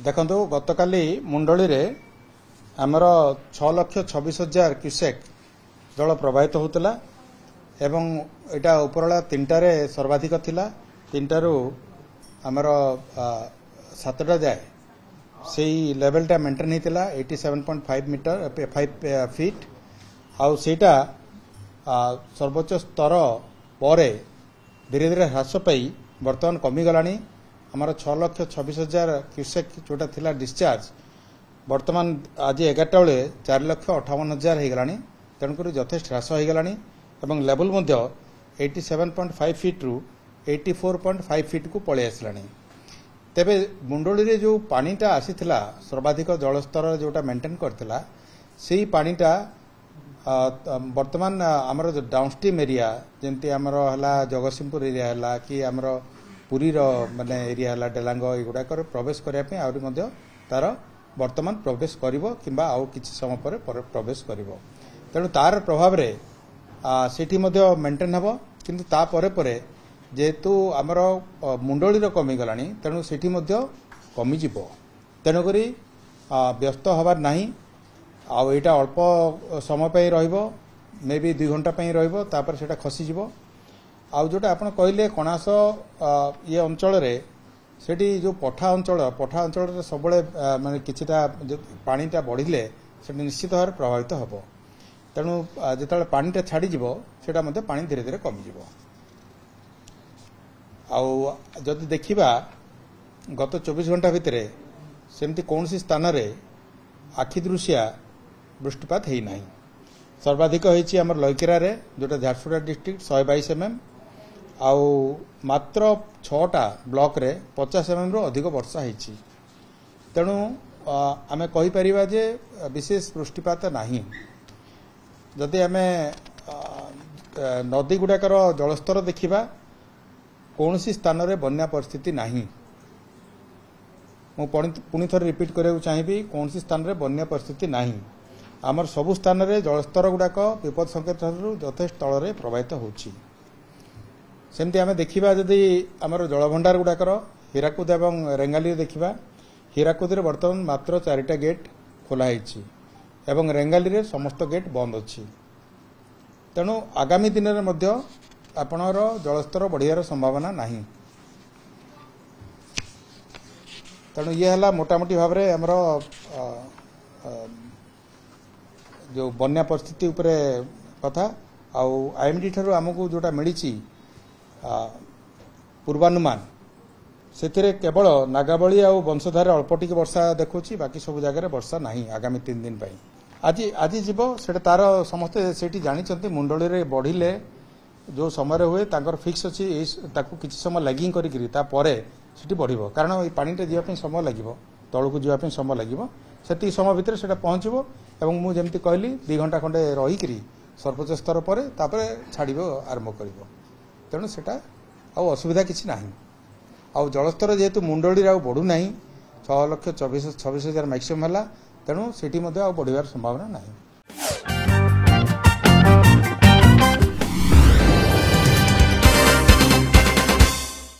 देखो गतकाली मुंडली रे आमर 6,26,000 क्यूसेक जल प्रवाहित होता एवं एटा उपरला 3टारे सर्वाधिक थिला 3टारू आमर 7टा जाए से लेवलटा मेंटेन होता 87.5 मीटर 5 फीट आउ सेटा सर्वोच्च स्तर पर धीरे धीरे ह्रास पाई बर्तमान कमिगलानी आमर 6,26,000 क्यूसेक जोटा थिला डिस्चार्ज बर्तमान आज 11टा बेले 4,58,000 हो गलानी तेणुक यथेष ह्रास हो गलानी एवं लेवल 87.5 फीट रु 84.5 फीट को पलि आसलानी। तेबे मुंडली रे जो पानीटा आसीथिला सर्वाधिक जलस्तर जोटा मेंटेन करथिला सेही पानीटा वर्तमान आमर डाउनस्ट्रीम एरिया जेमती आमर हला जगतसिंहपुर एरिया हला कि आमर पुरी रो माने एरिया हला डेलांग एगुडा कर प्रवेश करिया पे आउरी मध्ये तार वर्तमान प्रवेश करिवो किंबा आउ किछि समय पर प्रवेश करिवो तेणु तार प्रभाव रे सेठी मध्ये मेंटेन हबो किंतु ता परे परे जेतु आमर मुंडली रो कमी गलानी तेणु सेठी मध्ये कमी जिवो तेणु करी व्यस्त हबार नाही आउ एटा अल्प समय पे रहिबो मे बी 2 घंटा पे रहिबो तापर सेटा खसी जिवो आउ जोटा आपण कहले कणास ये अंचल रे सेठी जो पठा अंचल रे सबले माने किछिटा पानीटा बढ़िले सेटा निश्चित भाव प्रभावित हबो तेणु जेता पानीटा छाड़ी जिवो सेटा मध्ये पानी धीरे धीरे कमी जिवो आउ जदि देखिबा गत 24 घंटा भितरे सेमती कोनसी स्थान रे आखि दृश्या वृष्टिपात हेई नाही सर्वाधिक होईची हमर लयकेरा रे जोटा झारसुगुड़ा डिस्ट्रिक्ट 122 mm आउ मात्र 6टा ब्लॉक रे 50 mm रो अधिक वर्षा हेची तेणु आमे कहि परिबा जे विशेष वृष्टिपात नाही जदि आमे नदी गुडाकर जलस्तर देखिबा कोनसी स्थान रे बन्या परिस्थिति नाही मु पुणी थोर रिपीट करबा चाहिबी कोनसी स्थान रे बन्या परिस्थिति नाही आमर सबु स्थान रे जलस्तर गुडाक विपद संकेत यथेष तल रे प्रवाहित होची सेमती आमे देखिबा जदि आमर जलभंडार गुडाकर हीराकुद एवं रेंगाली देखिबा हीराकुद रे वर्तमान मात्र 4टा गेट खोला हेची एवं रेंगाली रे समस्त गेट बंद अछि तेणु आगामी दिन रे मध्य आपणर जलस्तर बढ़ियार संभावना नाही तेणु ये हला मोटामोटी भाव रे हमर जो बन्या परिस्थिति उपरे कथा आउ आईएमडी ठारू हमकु जोटा मिलिची पूर्वानुमान से केवल नागावली आउ वंशधार अल्पटिक वर्षा देखुची बाकी सब जगह वर्षा नहीं आगामी 3 दिन पाई आज आज जीव से तार समस्ते सेठी जानी मुंडली रे बढ़िले जो समय हुए तांकर फिक्स अच्छी किसी समय लैगिंग करी बढ़िबो कारण ये पानीटा जीवाई समय लगे तलू जीवाई समय लगे से समय भितर से पहुँचो एवं मुझे जमी कहली 2 घंटा खंडे रहीकि सर्वोच्च स्तर पर छाड़ आरंभ कर तेणु से असुविधा किसी ना आउ जलस्तर जेहेतु मुंडली बढ़ुना 6,26,000 मैक्सिमम है तेणु से बढ़ियार संभावना नहीं।